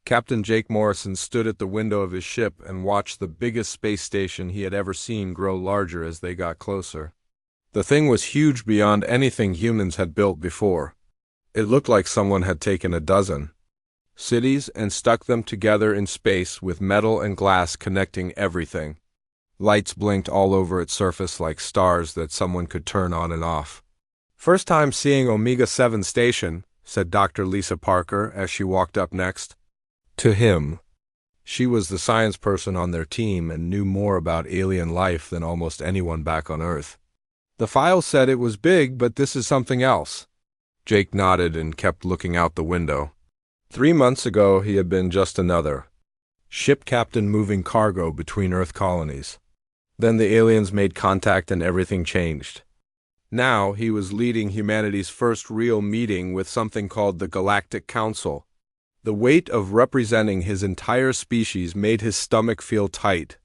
Captain Jake Morrison stood at the window of his ship and watched the biggest space station he had ever seen grow larger as they got closer. The thing was huge beyond anything humans had built before. It looked like someone had taken a dozen cities and stuck them together in space with metal and glass connecting everything. Lights blinked all over its surface like stars that someone could turn on and off. "First time seeing Omega-7 Station," said Dr. Lisa Parker as she walked up next to him. She was the science person on their team and knew more about alien life than almost anyone back on Earth. "The file said it was big, but this is something else." Jake nodded and kept looking out the window. 3 months ago, he had been just another ship captain moving cargo between Earth colonies. Then the aliens made contact and everything changed. Now he was leading humanity's first real meeting with something called the Galactic Council. The weight of representing his entire species made his stomach feel tight.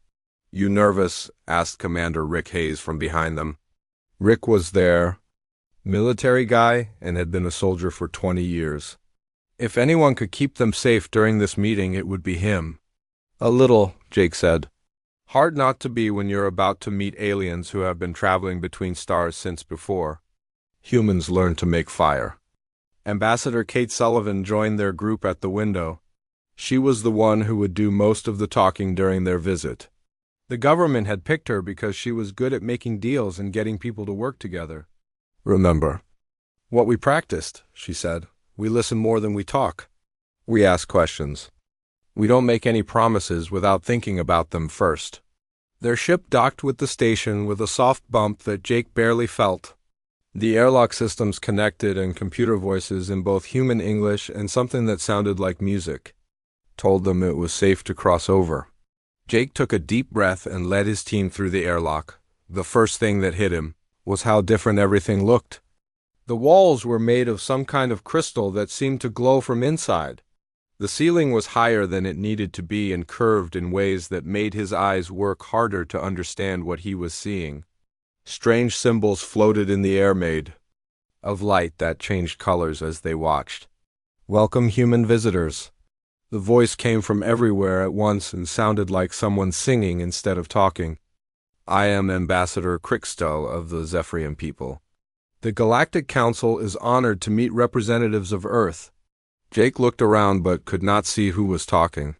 "You nervous?" asked Commander Rick Hayes from behind them. Rick was there, military guy, and had been a soldier for 20 years. If anyone could keep them safe during this meeting, it would be him. "A little," Jake said. "Hard not to be when you're about to meet aliens who have been traveling between stars since before humans learned to make fire." Ambassador Kate Sullivan joined their group at the window. She was the one who would do most of the talking during their visit. The government had picked her because she was good at making deals and getting people to work together. "Remember what we practiced," she said. "We listen more than we talk. We ask questions. We don't make any promises without thinking about them first." Their ship docked with the station with a soft bump that Jake barely felt. The airlock systems connected and computer voices in both human English and something that sounded like music told them it was safe to cross over. Jake took a deep breath and led his team through the airlock. The first thing that hit him was how different everything looked. The walls were made of some kind of crystal that seemed to glow from inside. The ceiling was higher than it needed to be and curved in ways that made his eyes work harder to understand what he was seeing. Strange symbols floated in the air made of light that changed colors as they watched. "Welcome, human visitors." The voice came from everywhere at once and sounded like someone singing instead of talking. "I am Ambassador Crickstow of the Zephyrian people. The Galactic Council is honored to meet representatives of Earth." Jake looked around but could not see who was talking.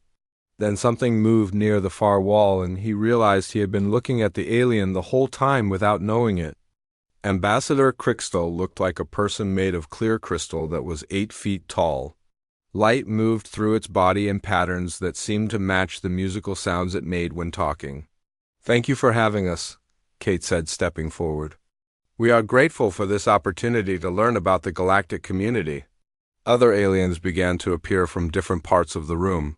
Then something moved near the far wall, and he realized he had been looking at the alien the whole time without knowing it. Ambassador Crickstow looked like a person made of clear crystal that was 8 feet tall. Light moved through its body in patterns that seemed to match the musical sounds it made when talking. "Thank you for having us," Kate said, stepping forward. "We are grateful for this opportunity to learn about the galactic community." Other aliens began to appear from different parts of the room.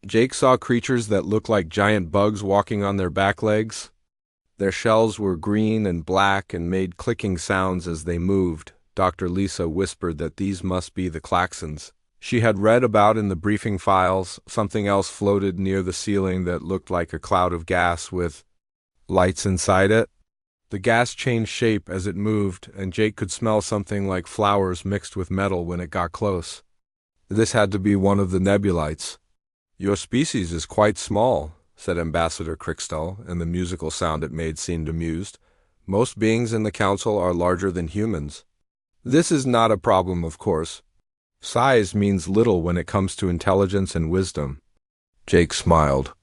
Jake saw creatures that looked like giant bugs walking on their back legs. Their shells were green and black and made clicking sounds as they moved. Dr. Lisa whispered that these must be the klaxons she had read about in the briefing files. Something else floated near the ceiling that looked like a cloud of gas with lights inside it. The gas changed shape as it moved, and Jake could smell something like flowers mixed with metal when it got close. This had to be one of the nebulites. "Your species is quite small," said Ambassador Crickstow, and the musical sound it made seemed amused. "Most beings in the council are larger than humans." "This is not a problem, of course. Size means little when it comes to intelligence and wisdom." Jake smiled.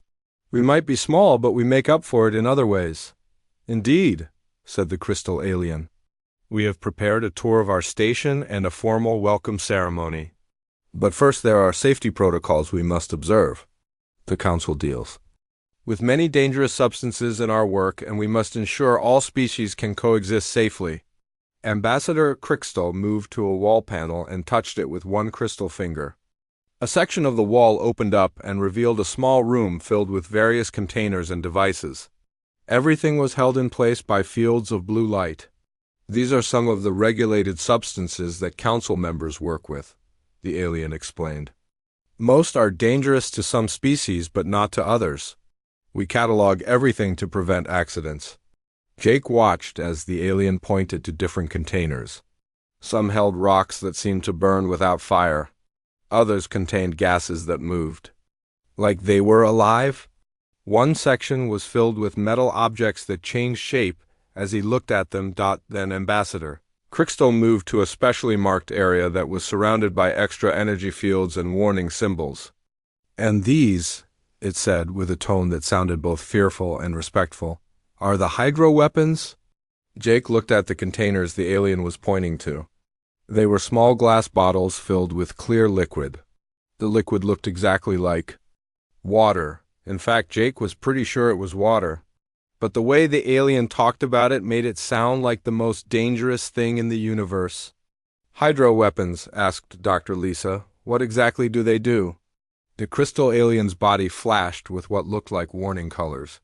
"We might be small, but we make up for it in other ways." "Indeed," said the crystal alien. "We have prepared a tour of our station and a formal welcome ceremony. But first there are safety protocols we must observe. The Council deals with many dangerous substances in our work, and we must ensure all species can coexist safely." Ambassador Crickstow moved to a wall panel and touched it with one crystal finger. A section of the wall opened up and revealed a small room filled with various containers and devices. Everything was held in place by fields of blue light. "These are some of the regulated substances that council members work with," the alien explained. "Most are dangerous to some species but not to others. We catalog everything to prevent accidents." Jake watched as the alien pointed to different containers. Some held rocks that seemed to burn without fire. Others contained gases that moved. Like they were alive? One section was filled with metal objects that changed shape as he looked at them. Then Ambassador Crystal moved to a specially marked area that was surrounded by extra energy fields and warning symbols. And these, it said with a tone that sounded both fearful and respectful, are the hydro weapons? Jake looked at the containers the alien was pointing to. They were small glass bottles filled with clear liquid. The liquid looked exactly like water. In fact, Jake was pretty sure it was water. But the way the alien talked about it made it sound like the most dangerous thing in the universe. Hydro weapons, asked Dr. Lisa. What exactly do they do? The crystal alien's body flashed with what looked like warning colors.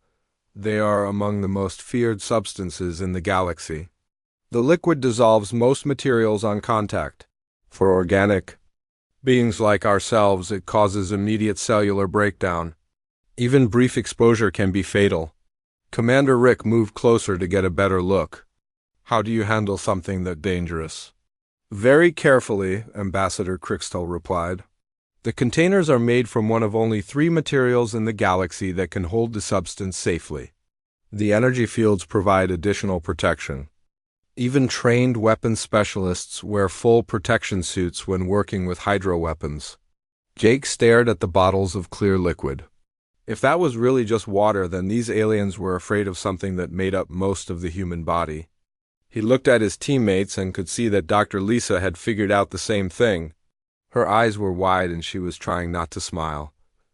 They are among the most feared substances in the galaxy. The liquid dissolves most materials on contact. For organic beings like ourselves, it causes immediate cellular breakdown. Even brief exposure can be fatal. Commander Rick moved closer to get a better look. How do you handle something that dangerous? Very carefully, Ambassador Crystal replied. The containers are made from one of only 3 materials in the galaxy that can hold the substance safely. The energy fields provide additional protection. Even trained weapons specialists wear full protection suits when working with hydro weapons. Jake stared at the bottles of clear liquid. If that was really just water, then these aliens were afraid of something that made up most of the human body. He looked at his teammates and could see that Dr. Lisa had figured out the same thing. Her eyes were wide and she was trying not to smile.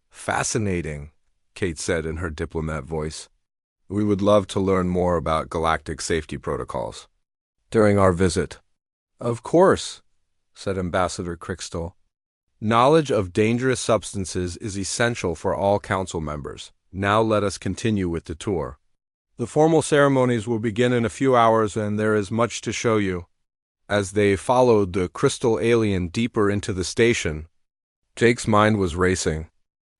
Fascinating, Kate said in her diplomat voice. We would love to learn more about galactic safety protocols during our visit. Of course, said Ambassador Crystal. Knowledge of dangerous substances is essential for all council members. Now let us continue with the tour. The formal ceremonies will begin in a few hours and there is much to show you. As they followed the crystal alien deeper into the station, Jake's mind was racing.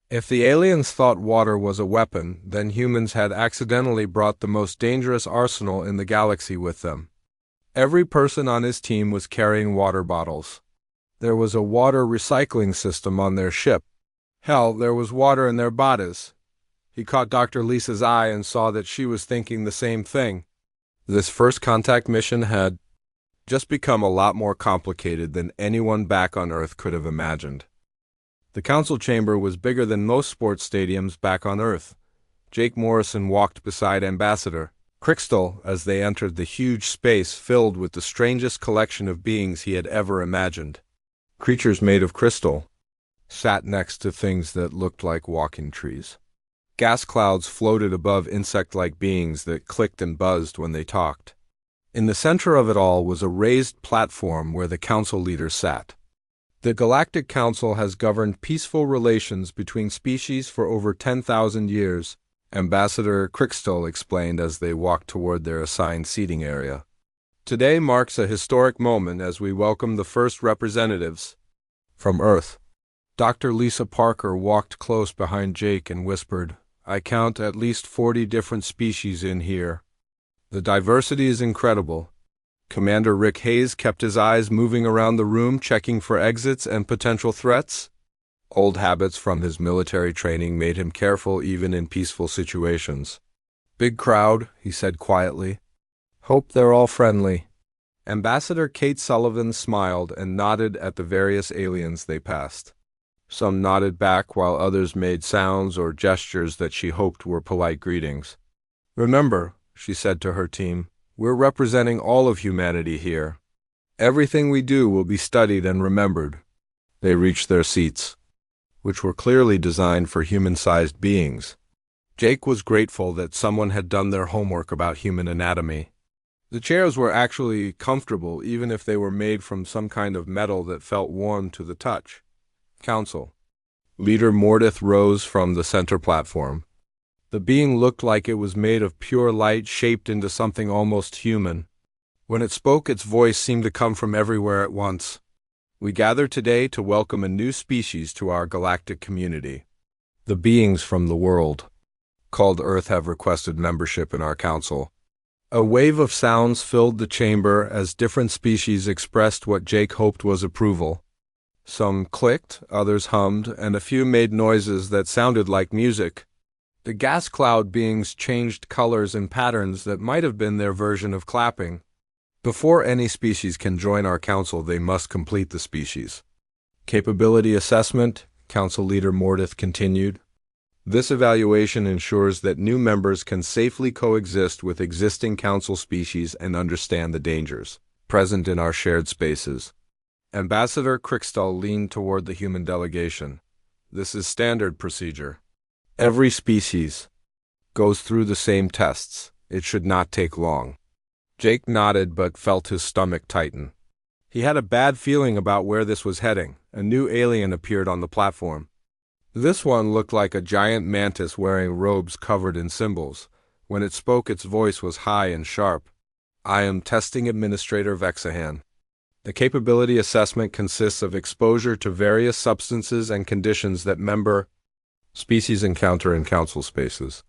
If the aliens thought water was a weapon, then humans had accidentally brought the most dangerous arsenal in the galaxy with them. Every person on his team was carrying water bottles. There was a water recycling system on their ship. Hell, there was water in their bodies. He caught Dr. Lisa's eye and saw that she was thinking the same thing. This first contact mission had just become a lot more complicated than anyone back on Earth could have imagined. The council chamber was bigger than most sports stadiums back on Earth. Jake Morrison walked beside Ambassador Crystal as they entered the huge space filled with the strangest collection of beings he had ever imagined. Creatures made of crystal sat next to things that looked like walking trees. Gas clouds floated above insect-like beings that clicked and buzzed when they talked. In the center of it all was a raised platform where the council leaders sat. The Galactic Council has governed peaceful relations between species for over 10,000 years, Ambassador Crystal explained as they walked toward their assigned seating area. Today marks a historic moment as we welcome the first representatives from Earth. Dr. Lisa Parker walked close behind Jake and whispered, I count at least 40 different species in here. The diversity is incredible. Commander Rick Hayes kept his eyes moving around the room, checking for exits and potential threats. Old habits from his military training made him careful even in peaceful situations. Big crowd, he said quietly. Hope they're all friendly. Ambassador Kate Sullivan smiled and nodded at the various aliens they passed. Some nodded back while others made sounds or gestures that she hoped were polite greetings. Remember, she said to her team, we're representing all of humanity here. Everything we do will be studied and remembered. They reached their seats, which were clearly designed for human-sized beings. Jake was grateful that someone had done their homework about human anatomy. The chairs were actually comfortable, even if they were made from some kind of metal that felt warm to the touch. Council. Leader Mordith rose from the center platform. The being looked like it was made of pure light shaped into something almost human. When it spoke, its voice seemed to come from everywhere at once. We gather today to welcome a new species to our galactic community. The beings from the world called Earth have requested membership in our council. A wave of sounds filled the chamber as different species expressed what Jake hoped was approval. Some clicked, others hummed, and a few made noises that sounded like music. The gas cloud beings changed colors and patterns that might have been their version of clapping. Before any species can join our council, they must complete the species capability assessment, Council Leader Mordith continued. This evaluation ensures that new members can safely coexist with existing council species and understand the dangers present in our shared spaces. Ambassador Crickstall leaned toward the human delegation. This is standard procedure. Every species goes through the same tests. It should not take long. Jake nodded but felt his stomach tighten. He had a bad feeling about where this was heading. A new alien appeared on the platform. This one looked like a giant mantis wearing robes covered in symbols. When it spoke, its voice was high and sharp. I am Testing Administrator Vexahan. The capability assessment consists of exposure to various substances and conditions that member species encounter in council spaces.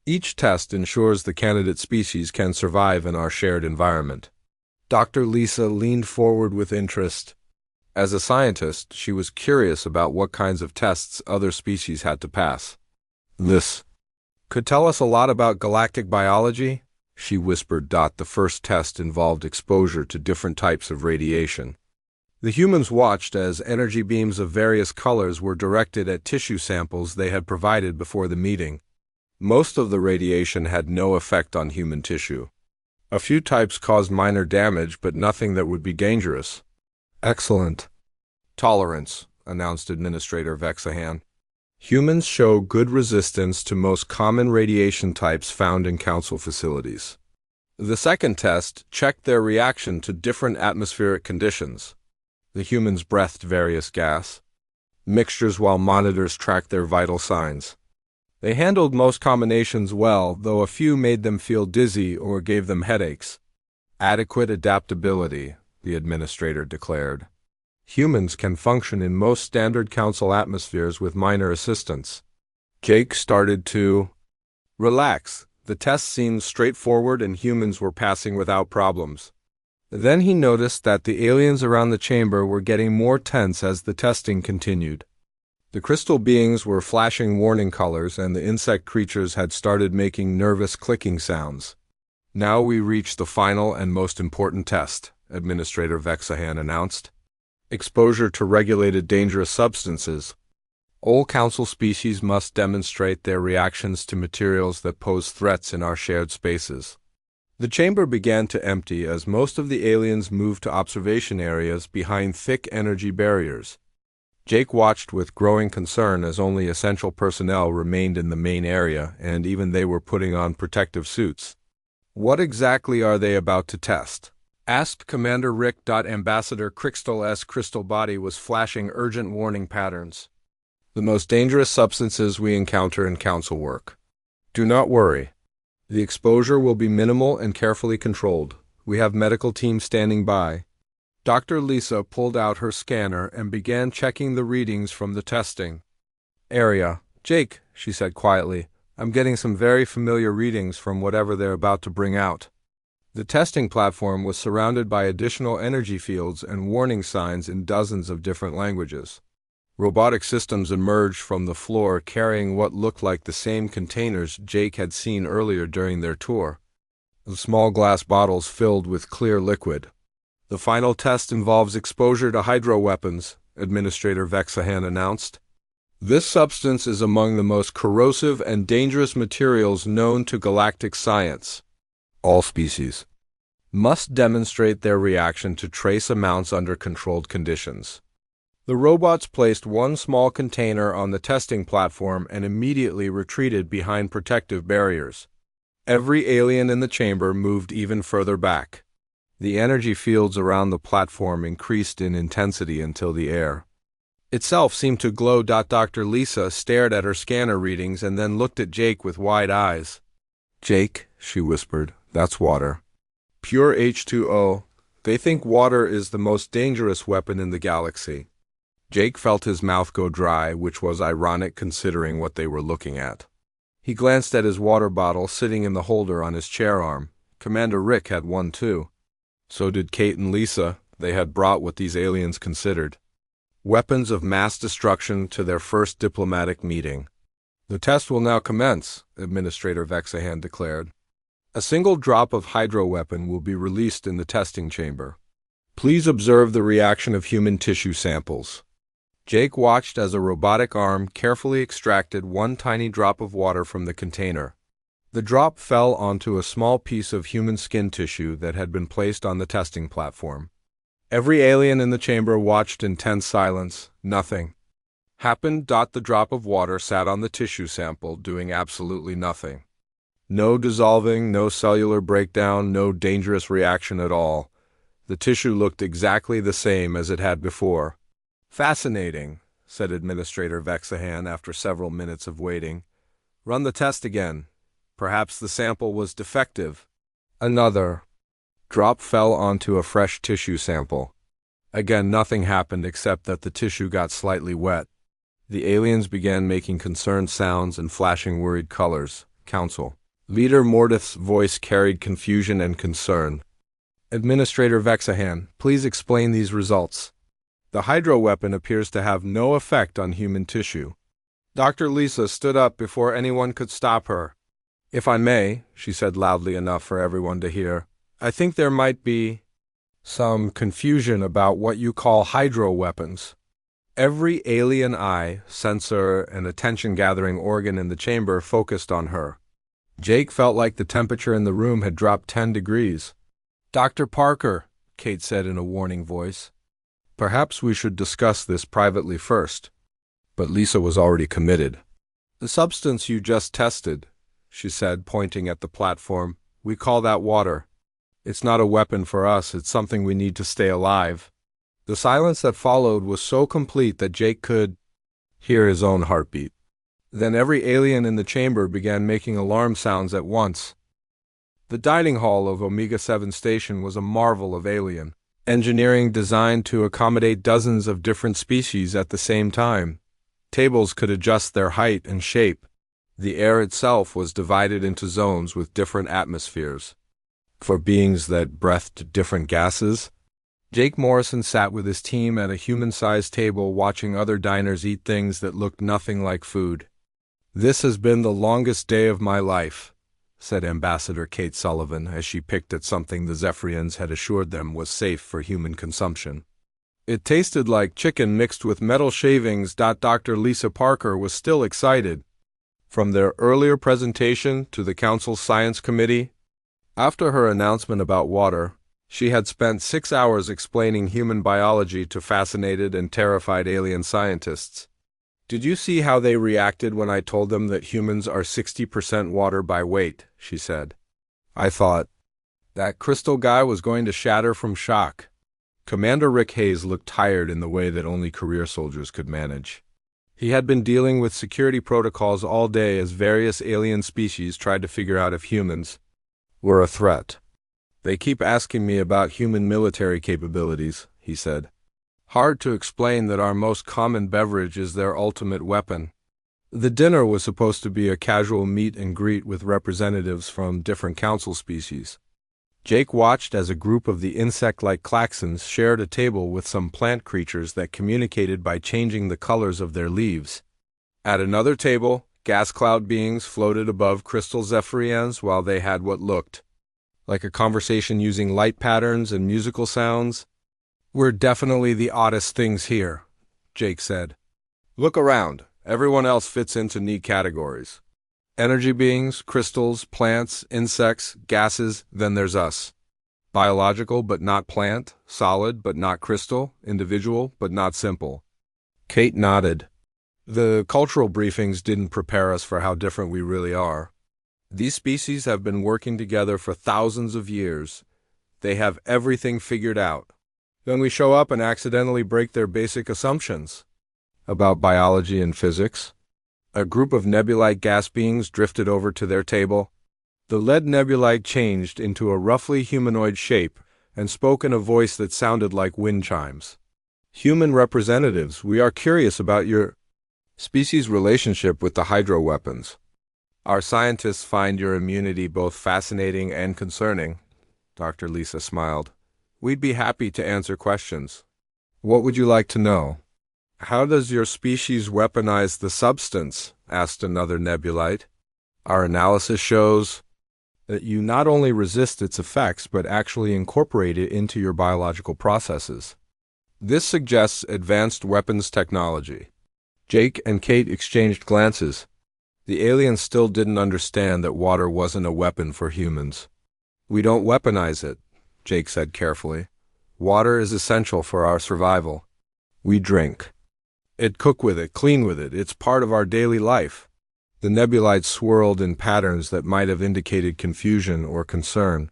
Each test ensures the candidate species can survive in our shared environment. Dr. Lisa leaned forward with interest. As a scientist, she was curious about what kinds of tests other species had to pass. This could tell us a lot about galactic biology, she whispered. The first test involved exposure to different types of radiation. The humans watched as energy beams of various colors were directed at tissue samples they had provided before the meeting. Most of the radiation had no effect on human tissue. A few types caused minor damage, but nothing that would be dangerous. Excellent. Tolerance, announced Administrator Vexahan. Humans show good resistance to most common radiation types found in council facilities. The second test checked their reaction to different atmospheric conditions. The humans breathed various gas mixtures while monitors tracked their vital signs. They handled most combinations well, though a few made them feel dizzy or gave them headaches. Adequate adaptability, the administrator declared. Humans can function in most standard council atmospheres with minor assistance. Jake started to relax. The test seemed straightforward and humans were passing without problems. Then he noticed that the aliens around the chamber were getting more tense as the testing continued. The crystal beings were flashing warning colors and the insect creatures had started making nervous clicking sounds. Now we reach the final and most important test, Administrator Vexahan announced. Exposure to regulated dangerous substances. All council species must demonstrate their reactions to materials that pose threats in our shared spaces. The chamber began to empty as most of the aliens moved to observation areas behind thick energy barriers. Jake watched with growing concern as only essential personnel remained in the main area, and even they were putting on protective suits. What exactly are they about to test? Asked Commander Rick. Ambassador Crickstall's crystal body was flashing urgent warning patterns. The most dangerous substances we encounter in council work. Do not worry. The exposure will be minimal and carefully controlled. We have medical teams standing by. Dr. Lisa pulled out her scanner and began checking the readings from the testing area. Jake, she said quietly, I'm getting some very familiar readings from whatever they're about to bring out. The testing platform was surrounded by additional energy fields and warning signs in dozens of different languages. Robotic systems emerged from the floor carrying what looked like the same containers Jake had seen earlier during their tour. The small glass bottles filled with clear liquid. The final test involves exposure to hydroweapons, Administrator Vexahan announced. This substance is among the most corrosive and dangerous materials known to galactic science. All species must demonstrate their reaction to trace amounts under controlled conditions. The robots placed one small container on the testing platform and immediately retreated behind protective barriers. Every alien in the chamber moved even further back. The energy fields around the platform increased in intensity until the air itself seemed to glow. Dr. Lisa stared at her scanner readings and then looked at Jake with wide eyes. Jake, she whispered, that's water. Pure H2O. They think water is the most dangerous weapon in the galaxy. Jake felt his mouth go dry, which was ironic considering what they were looking at. He glanced at his water bottle sitting in the holder on his chair arm. Commander Rick had one too. So did Kate and Lisa. They had brought what these aliens considered weapons of mass destruction to their first diplomatic meeting. The test will now commence, Administrator Vexahan declared. A single drop of hydro weapon will be released in the testing chamber. Please observe the reaction of human tissue samples. Jake watched as a robotic arm carefully extracted one tiny drop of water from the container. The drop fell onto a small piece of human skin tissue that had been placed on the testing platform. Every alien in the chamber watched in tense silence. Nothing happened. The drop of water sat on the tissue sample, doing absolutely nothing. No dissolving, no cellular breakdown, no dangerous reaction at all. The tissue looked exactly the same as it had before. Fascinating, said Administrator Vexahan after several minutes of waiting. Run the test again. Perhaps the sample was defective. Another drop fell onto a fresh tissue sample. Again, nothing happened except that the tissue got slightly wet. The aliens began making concerned sounds and flashing worried colors. Council Leader Mordith's voice carried confusion and concern. Administrator Vexahan, please explain these results. The hydro weapon appears to have no effect on human tissue. Dr. Lisa stood up before anyone could stop her. If I may, she said loudly enough for everyone to hear, I think there might be some confusion about what you call hydro weapons. Every alien eye, sensor, and attention-gathering organ in the chamber focused on her. Jake felt like the temperature in the room had dropped 10 degrees. Dr. Parker, Kate said in a warning voice, perhaps we should discuss this privately first. But Lisa was already committed. The substance you just tested, she said, pointing at the platform, we call that water. It's not a weapon for us, it's something we need to stay alive. The silence that followed was so complete that Jake could hear his own heartbeat. Then every alien in the chamber began making alarm sounds at once. The dining hall of Omega 7 Station was a marvel of alien engineering designed to accommodate dozens of different species at the same time. Tables could adjust their height and shape. The air itself was divided into zones with different atmospheres for beings that breathed different gases. Jake Morrison sat with his team at a human-sized table watching other diners eat things that looked nothing like food. This has been the longest day of my life, said Ambassador Kate Sullivan as she picked at something the Zephyrians had assured them was safe for human consumption. It tasted like chicken mixed with metal shavings. Dr. Lisa Parker was still excited. From their earlier presentation to the Council's Science Committee, after her announcement about water, she had spent 6 hours explaining human biology to fascinated and terrified alien scientists. Did you see how they reacted when I told them that humans are 60% water by weight? She said. I thought, that crystal guy was going to shatter from shock. Commander Rick Hayes looked tired in the way that only career soldiers could manage. He had been dealing with security protocols all day as various alien species tried to figure out if humans were a threat. They keep asking me about human military capabilities, he said. Hard to explain that our most common beverage is their ultimate weapon. The dinner was supposed to be a casual meet and greet with representatives from different council species. Jake watched as a group of the insect-like klaxons shared a table with some plant creatures that communicated by changing the colors of their leaves. At another table, gas cloud beings floated above crystal Zephyrians while they had what looked like a conversation using light patterns and musical sounds. We're definitely the oddest things here, Jake said. Look around. Everyone else fits into neat categories. Energy beings, crystals, plants, insects, gases, then there's us. Biological but not plant, solid but not crystal, individual but not simple. Kate nodded. The cultural briefings didn't prepare us for how different we really are. These species have been working together for thousands of years. They have everything figured out. Then we show up and accidentally break their basic assumptions about biology and physics. A group of nebulite gas beings drifted over to their table. The lead nebulite changed into a roughly humanoid shape and spoke in a voice that sounded like wind chimes. Human representatives, we are curious about your species' relationship with the hydro weapons. Our scientists find your immunity both fascinating and concerning. Dr. Lisa smiled. We'd be happy to answer questions. What would you like to know? How does your species weaponize the substance? Asked another nebulite. Our analysis shows that you not only resist its effects, but actually incorporate it into your biological processes. This suggests advanced weapons technology. Jake and Kate exchanged glances. The aliens still didn't understand that water wasn't a weapon for humans. We don't weaponize it, Jake said carefully. Water is essential for our survival. We drink it, cook with it, clean with it. It's part of our daily life. The nebulites swirled in patterns that might have indicated confusion or concern.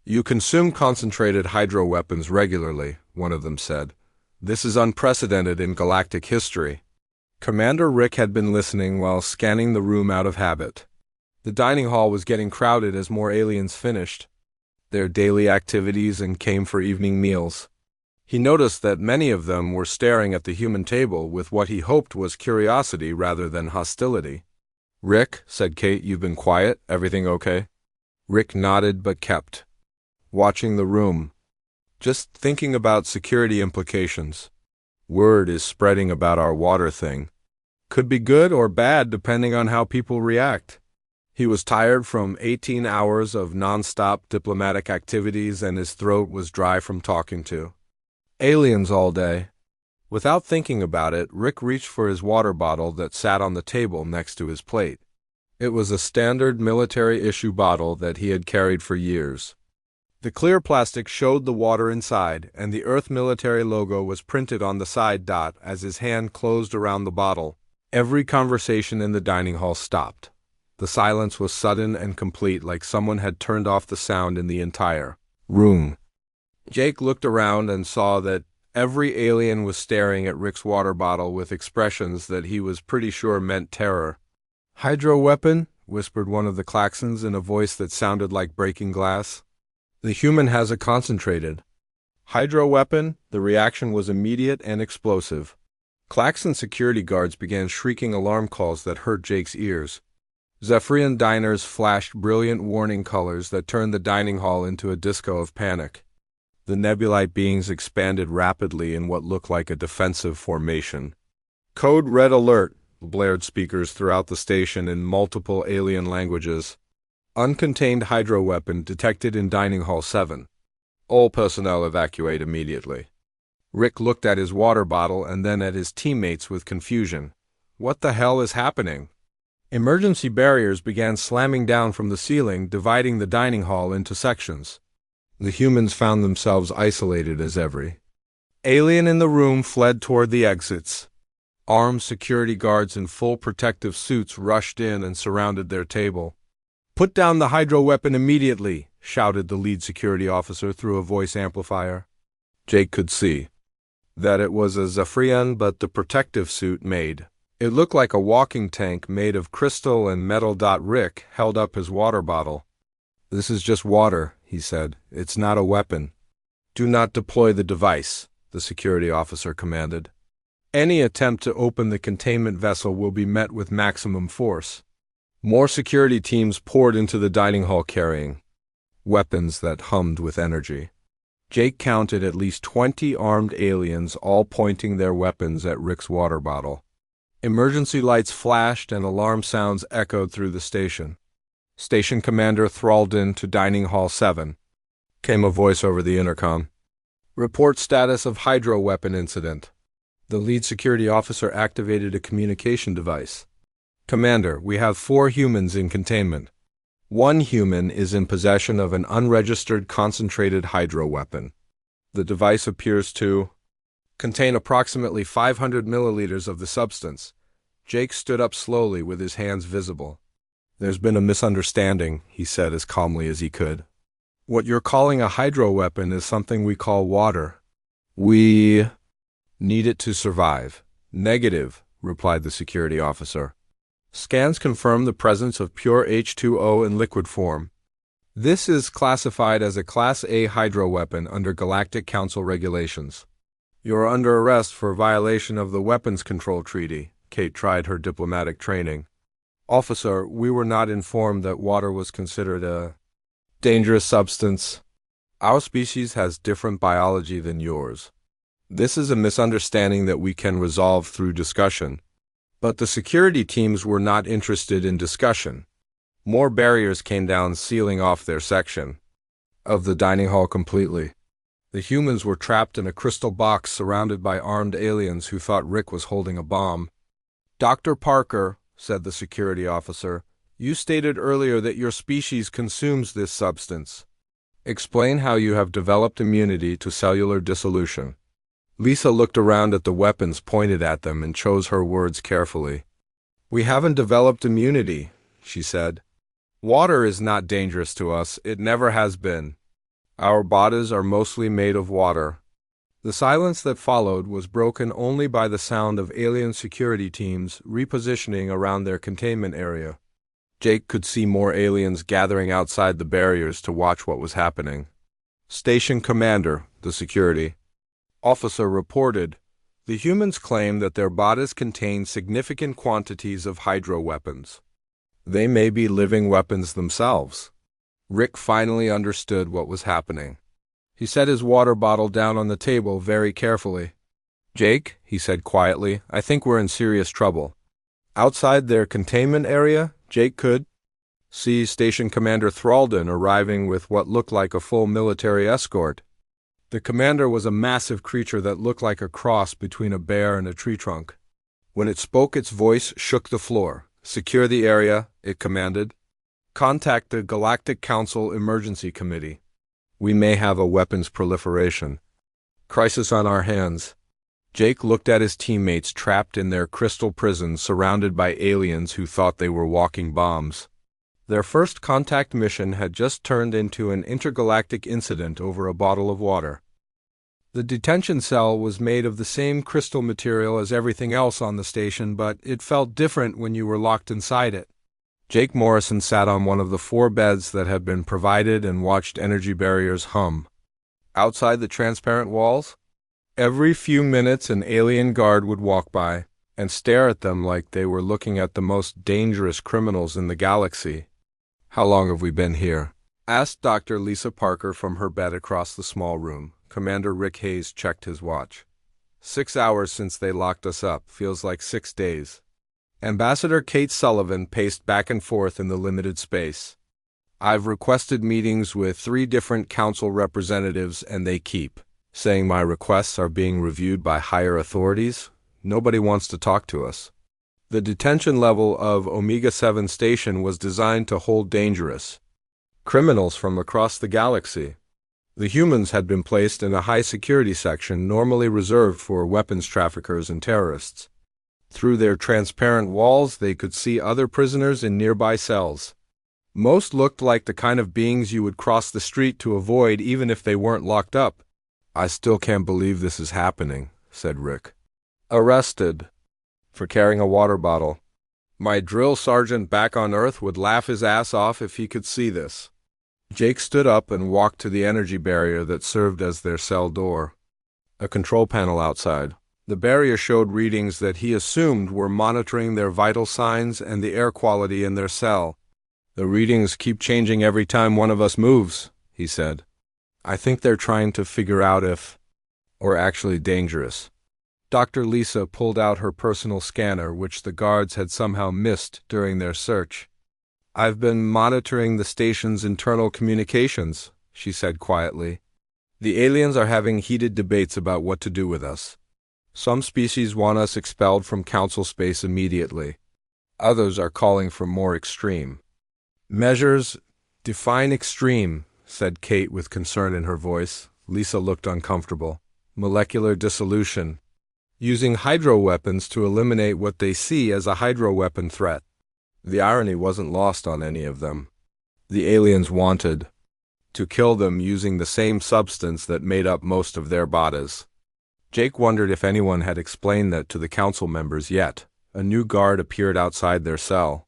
You consume concentrated hydro weapons regularly, one of them said. This is unprecedented in galactic history. Commander Rick had been listening while scanning the room out of habit. The dining hall was getting crowded as more aliens finished their daily activities and came for evening meals. He noticed that many of them were staring at the human table with what he hoped was curiosity rather than hostility. Rick, said Kate, you've been quiet. Everything okay? Rick nodded but kept watching the room, just thinking about security implications. Word is spreading about our water thing. Could be good or bad depending on how people react. He was tired from 18 hours of non-stop diplomatic activities and his throat was dry from talking to aliens all day. Without thinking about it, Rick reached for his water bottle that sat on the table next to his plate. It was a standard military-issue bottle that he had carried for years. The clear plastic showed the water inside, and the Earth military logo was printed on the side dot as his hand closed around the bottle. Every conversation in the dining hall stopped. The silence was sudden and complete, like someone had turned off the sound in the entire room. Jake looked around and saw that every alien was staring at Rick's water bottle with expressions that he was pretty sure meant terror. Hydro weapon? Whispered one of the Klaxons in a voice that sounded like breaking glass. The human has a concentrated hydro weapon. The reaction was immediate and explosive. Klaxon security guards began shrieking alarm calls that hurt Jake's ears. Zephyrian diners flashed brilliant warning colors that turned the dining hall into a disco of panic. The nebulite beings expanded rapidly in what looked like a defensive formation. Code Red Alert, blared speakers throughout the station in multiple alien languages. Uncontained hydro weapon detected in Dining Hall 7. All personnel evacuate immediately. Rick looked at his water bottle and then at his teammates with confusion. What the hell is happening? Emergency barriers began slamming down from the ceiling, dividing the dining hall into sections. The humans found themselves isolated as every alien in the room fled toward the exits. Armed security guards in full protective suits rushed in and surrounded their table. Put down the hydro weapon immediately, shouted the lead security officer through a voice amplifier. Jake could see that it was a Zephyrian, but the protective suit made it looked like a walking tank made of crystal and metal. Rick held up his water bottle. This is just water, he said. It's not a weapon. Do not deploy the device, the security officer commanded. Any attempt to open the containment vessel will be met with maximum force. More security teams poured into the dining hall carrying weapons that hummed with energy. Jake counted at least 20 armed aliens, all pointing their weapons at Rick's water bottle. Emergency lights flashed and alarm sounds echoed through the station. Station Commander Thraldon to Dining Hall 7. Came a voice over the intercom. Report status of hydro weapon incident. The lead security officer activated a communication device. Commander, we have 4 humans in containment. 1 human is in possession of an unregistered concentrated hydro weapon. The device appears to contain approximately 500 milliliters of the substance. Jake stood up slowly with his hands visible. There's been a misunderstanding, he said as calmly as he could. What you're calling a hydro weapon is something we call water. We need it to survive. Negative, replied the security officer. Scans confirm the presence of pure H2O in liquid form. This is classified as a Class A hydro weapon under Galactic Council regulations. You're under arrest for violation of the Weapons Control Treaty. Kate tried her diplomatic training. Officer, we were not informed that water was considered a dangerous substance. Our species has different biology than yours. This is a misunderstanding that we can resolve through discussion. But the security teams were not interested in discussion. More barriers came down, sealing off their section of the dining hall completely. The humans were trapped in a crystal box surrounded by armed aliens who thought Rick was holding a bomb. "Dr. Parker," said the security officer, "you stated earlier that your species consumes this substance. Explain how you have developed immunity to cellular dissolution." Lisa looked around at the weapons pointed at them and chose her words carefully. "We haven't developed immunity," she said. "Water is not dangerous to us. It never has been. Our bodies are mostly made of water." The silence that followed was broken only by the sound of alien security teams repositioning around their containment area. Jake could see more aliens gathering outside the barriers to watch what was happening. "Station Commander," the security officer reported, "the humans claim that their bodies contain significant quantities of hydro weapons. They may be living weapons themselves." Rick finally understood what was happening. He set his water bottle down on the table very carefully. "Jake," he said quietly, "I think we're in serious trouble." Outside their containment area, Jake could see Station Commander Thralden arriving with what looked like a full military escort. The commander was a massive creature that looked like a cross between a bear and a tree trunk. When it spoke, its voice shook the floor. "Secure the area," it commanded. "Contact the Galactic Council Emergency Committee. We may have a weapons proliferation crisis on our hands." Jake looked at his teammates trapped in their crystal prison surrounded by aliens who thought they were walking bombs. Their first contact mission had just turned into an intergalactic incident over a bottle of water. The detention cell was made of the same crystal material as everything else on the station, but it felt different when you were locked inside it. Jake Morrison sat on one of the 4 beds that had been provided and watched energy barriers hum. Outside the transparent walls, every few minutes an alien guard would walk by and stare at them like they were looking at the most dangerous criminals in the galaxy. "How long have we been here?" asked Dr. Lisa Parker from her bed across the small room. Commander Rick Hayes checked his watch. 6 hours since they locked us up. Feels like 6 days. Ambassador Kate Sullivan paced back and forth in the limited space. "I've requested meetings with 3 different council representatives and they keep saying my requests are being reviewed by higher authorities. Nobody wants to talk to us. The detention level of Omega-7 Station was designed to hold dangerous criminals from across the galaxy. The humans had been placed in a high-security section normally reserved for weapons traffickers and terrorists. Through their transparent walls, they could see other prisoners in nearby cells. Most looked like the kind of beings you would cross the street to avoid even if they weren't locked up." "I still can't believe this is happening," said Rick. "Arrested for carrying a water bottle. My drill sergeant back on Earth would laugh his ass off if he could see this." Jake stood up and walked to the energy barrier that served as their cell door. A control panel outside. The barrier showed readings that he assumed were monitoring their vital signs and the air quality in their cell. "The readings keep changing every time one of us moves," he said. "I think they're trying to figure out if we're actually dangerous." Dr. Lisa pulled out her personal scanner, which the guards had somehow missed during their search. "I've been monitoring the station's internal communications," she said quietly. "The aliens are having heated debates about what to do with us. Some species want us expelled from council space immediately. Others are calling for more extreme measures." "Define extreme," said Kate with concern in her voice. Lisa looked uncomfortable. "Molecular dissolution. Using hydro weapons to eliminate what they see as a hydro weapon threat." The irony wasn't lost on any of them. The aliens wanted to kill them using the same substance that made up most of their bodies. Jake wondered if anyone had explained that to the council members yet. A new guard appeared outside their cell.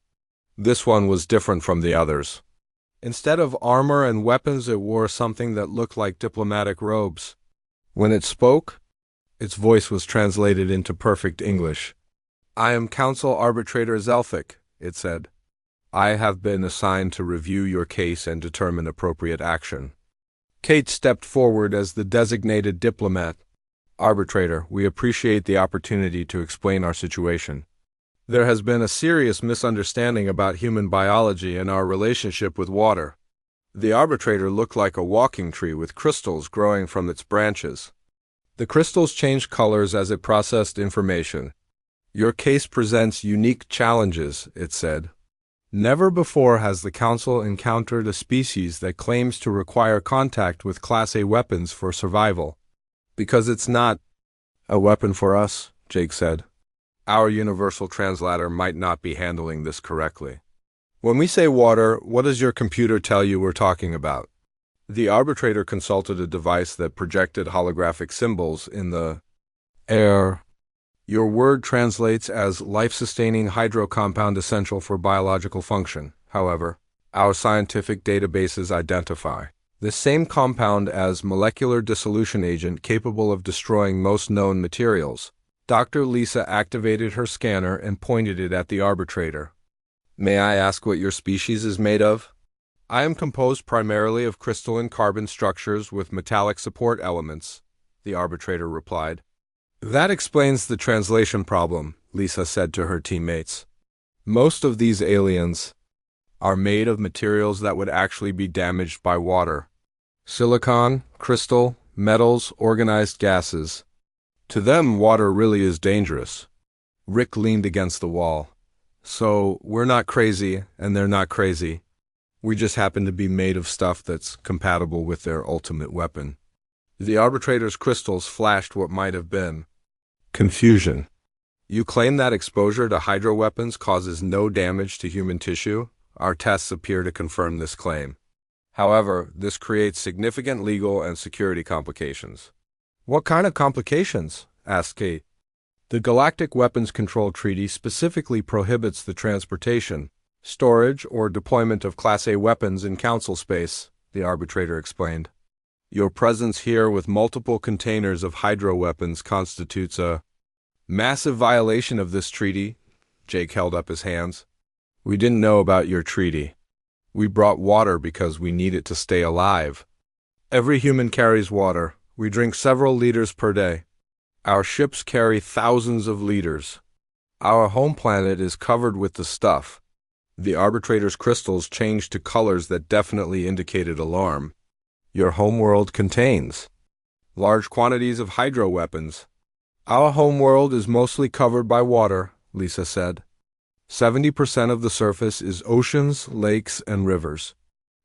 This one was different from the others. Instead of armor and weapons, it wore something that looked like diplomatic robes. When it spoke, its voice was translated into perfect English. "I am Council Arbitrator Zelphic," it said. "I have been assigned to review your case and determine appropriate action." Kate stepped forward as the designated diplomat. Arbitrator, we appreciate the opportunity to explain our situation. There has been a serious misunderstanding about human biology and our relationship with water. The arbitrator looked like a walking tree with crystals growing from its branches. The crystals changed colors as it processed information. Your case presents unique challenges, it said. Never before has the Council encountered a species that claims to require contact with Class A weapons for survival. Because it's not a weapon for us, Jake said. Our universal translator might not be handling this correctly. When we say water, what does your computer tell you we're talking about? The arbitrator consulted a device that projected holographic symbols in the air. Your word translates as life-sustaining hydrocompound essential for biological function. However, our scientific databases identify this same compound as molecular dissolution agent capable of destroying most known materials. Dr. Lisa activated her scanner and pointed it at the arbitrator. May I ask what your species is made of? I am composed primarily of crystalline carbon structures with metallic support elements, the arbitrator replied. That explains the translation problem, Lisa said to her teammates. Most of these aliens are made of materials that would actually be damaged by water. Silicon, crystal, metals, organized gases. To them, water really is dangerous. Rick leaned against the wall. So, we're not crazy, and they're not crazy. We just happen to be made of stuff that's compatible with their ultimate weapon. The arbitrator's crystals flashed what might have been confusion. You claim that exposure to hydroweapons causes no damage to human tissue? Our tests appear to confirm this claim. However, this creates significant legal and security complications. What kind of complications? Asked Kate. The Galactic Weapons Control Treaty specifically prohibits the transportation, storage, or deployment of Class A weapons in Council space, the arbitrator explained. Your presence here with multiple containers of hydroweapons constitutes a massive violation of this treaty. Jake held up his hands. We didn't know about your treaty. We brought water because we need it to stay alive. Every human carries water. We drink several liters per day. Our ships carry thousands of liters. Our home planet is covered with the stuff. The arbitrator's crystals changed to colors that definitely indicated alarm. Your homeworld contains large quantities of hydroweapons. Our homeworld is mostly covered by water, Lisa said. 70% of the surface is oceans, lakes, and rivers.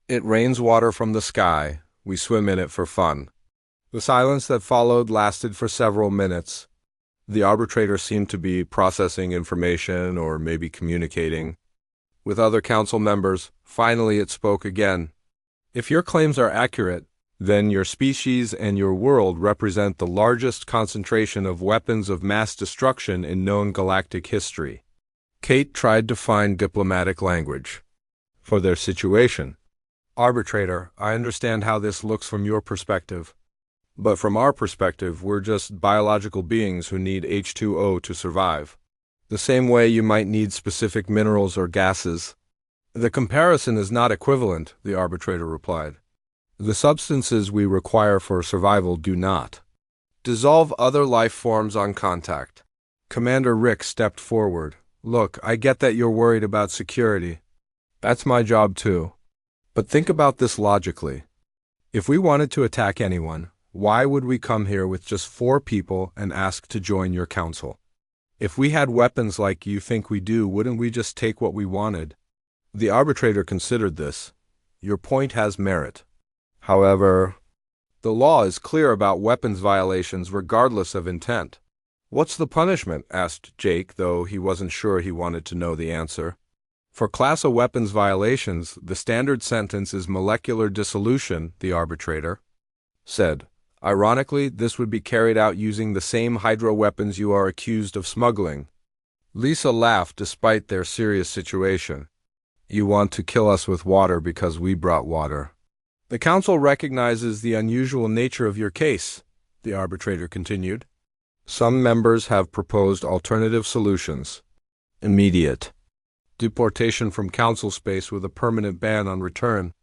It rains water from the sky. We swim in it for fun. The silence that followed lasted for several minutes. The arbitrator seemed to be processing information or maybe communicating with other council members. Finally, it spoke again. If your claims are accurate, then your species and your world represent the largest concentration of weapons of mass destruction in known galactic history. Kate tried to find diplomatic language for their situation. Arbitrator, I understand how this looks from your perspective. But from our perspective, we're just biological beings who need H2O to survive. The same way you might need specific minerals or gases. The comparison is not equivalent, the arbitrator replied. The substances we require for survival do not dissolve other life forms on contact. Commander Rick stepped forward. Look, I get that you're worried about security. That's my job too. But think about this logically. If we wanted to attack anyone, why would we come here with just 4 people and ask to join your council? If we had weapons like you think we do, wouldn't we just take what we wanted? The arbitrator considered this. Your point has merit. However, the law is clear about weapons violations regardless of intent. What's the punishment? Asked Jake, though he wasn't sure he wanted to know the answer. For Class A weapons violations, the standard sentence is molecular dissolution, the arbitrator said. Ironically, this would be carried out using the same hydroweapons you are accused of smuggling. Lisa laughed despite their serious situation. You want to kill us with water because we brought water. The council recognizes the unusual nature of your case, the arbitrator continued. Some members have proposed alternative solutions. Immediate deportation from council space with a permanent ban on return.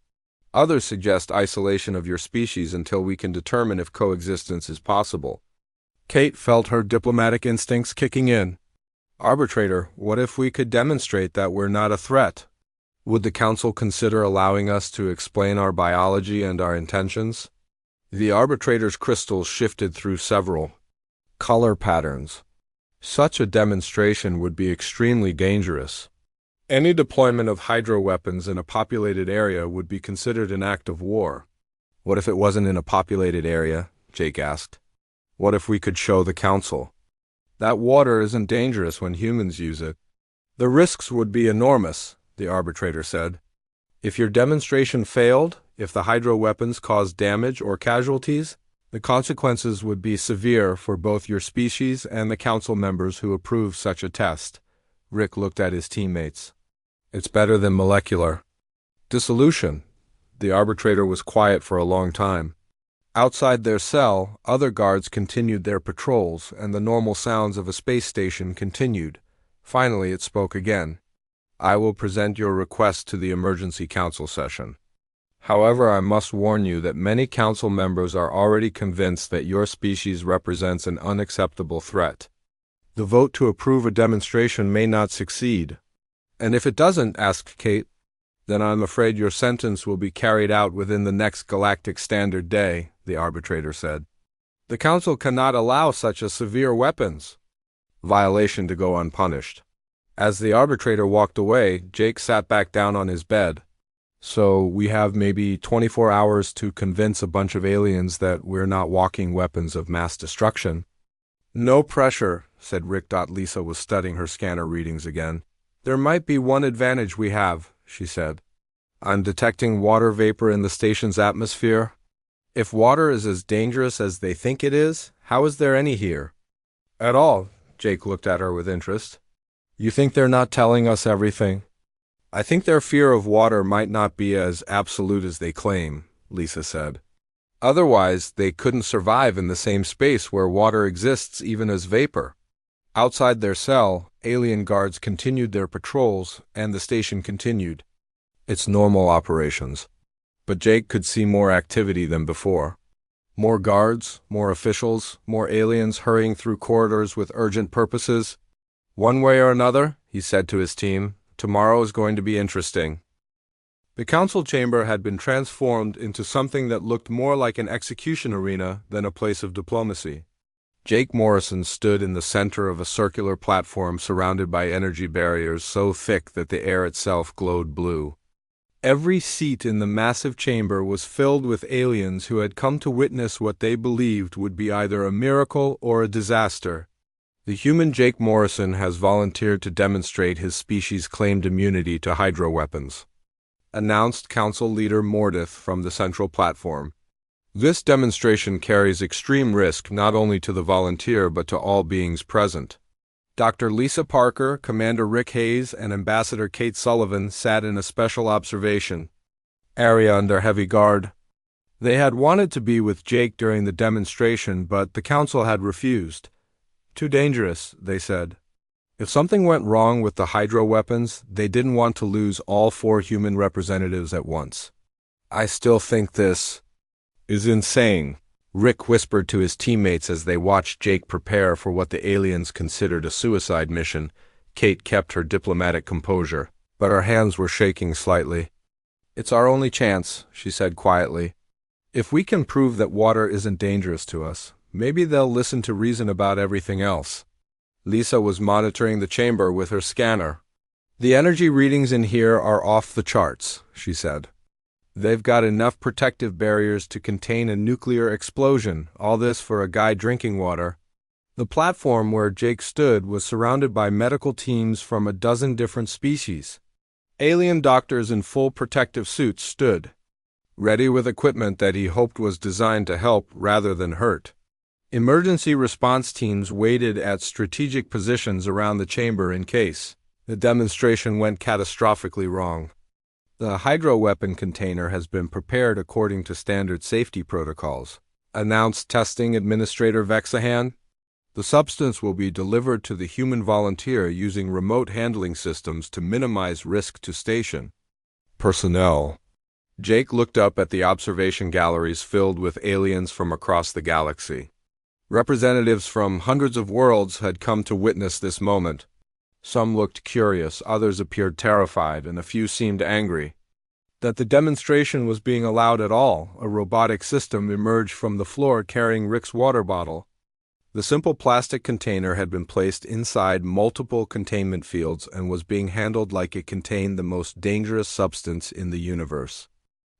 Others suggest isolation of your species until we can determine if coexistence is possible. Kate felt her diplomatic instincts kicking in. Arbitrator, what if we could demonstrate that we're not a threat? Would the council consider allowing us to explain our biology and our intentions? The arbitrator's crystals shifted through several color patterns. Such a demonstration would be extremely dangerous. Any deployment of hydro weapons in a populated area would be considered an act of war. What if it wasn't in a populated area? Jake asked. What if we could show the council? That water isn't dangerous when humans use it. The risks would be enormous, the arbitrator said. If your demonstration failed, if the hydro weapons caused damage or casualties, the consequences would be severe for both your species and the council members who approve such a test. Rick looked at his teammates. It's better than molecular dissolution. The arbitrator was quiet for a long time. Outside their cell, other guards continued their patrols, and the normal sounds of a space station continued. Finally, it spoke again. I will present your request to the emergency council session. However, I must warn you that many council members are already convinced that your species represents an unacceptable threat. The vote to approve a demonstration may not succeed. And if it doesn't, asked Kate, then I'm afraid your sentence will be carried out within the next Galactic Standard Day, the arbitrator said. The council cannot allow such a severe weapons violation to go unpunished. As the arbitrator walked away, Jake sat back down on his bed. So we have maybe 24 hours to convince a bunch of aliens that we're not walking weapons of mass destruction. No pressure, said Rick. Lisa was studying her scanner readings again. There might be one advantage we have, she said. I'm detecting water vapor in the station's atmosphere. If water is as dangerous as they think it is, how is there any here? At all, Jake looked at her with interest. You think they're not telling us everything? I think their fear of water might not be as absolute as they claim, Lisa said. Otherwise, they couldn't survive in the same space where water exists even as vapor. Outside their cell, alien guards continued their patrols, and the station continued its normal operations. But Jake could see more activity than before. More guards, more officials, more aliens hurrying through corridors with urgent purposes. One way or another, he said to his team, tomorrow is going to be interesting. The council chamber had been transformed into something that looked more like an execution arena than a place of diplomacy. Jake Morrison stood in the center of a circular platform surrounded by energy barriers so thick that the air itself glowed blue. Every seat in the massive chamber was filled with aliens who had come to witness what they believed would be either a miracle or a disaster. The human Jake Morrison has volunteered to demonstrate his species' claimed immunity to hydro weapons, announced Council Leader Mordith from the central platform. This demonstration carries extreme risk not only to the volunteer but to all beings present. Dr. Lisa Parker, Commander Rick Hayes, and Ambassador Kate Sullivan sat in a special observation area under heavy guard. They had wanted to be with Jake during the demonstration, but the council had refused. Too dangerous, they said. If something went wrong with the hydro weapons, they didn't want to lose all 4 human representatives at once. I still think this is insane, Rick whispered to his teammates as they watched Jake prepare for what the aliens considered a suicide mission. Kate kept her diplomatic composure, but her hands were shaking slightly. It's our only chance, she said quietly. If we can prove that water isn't dangerous to us, maybe they'll listen to reason about everything else. Lisa was monitoring the chamber with her scanner. The energy readings in here are off the charts, she said. They've got enough protective barriers to contain a nuclear explosion, all this for a guy drinking water. The platform where Jake stood was surrounded by medical teams from a dozen different species. Alien doctors in full protective suits stood, ready with equipment that he hoped was designed to help rather than hurt. Emergency response teams waited at strategic positions around the chamber in case the demonstration went catastrophically wrong. The hydro-weapon container has been prepared according to standard safety protocols, announced Testing Administrator Vexahan. The substance will be delivered to the human volunteer using remote handling systems to minimize risk to station personnel. Jake looked up at the observation galleries filled with aliens from across the galaxy. Representatives from hundreds of worlds had come to witness this moment. Some looked curious, others appeared terrified, and a few seemed angry that the demonstration was being allowed at all. A robotic system emerged from the floor carrying Rick's water bottle. The simple plastic container had been placed inside multiple containment fields and was being handled like it contained the most dangerous substance in the universe.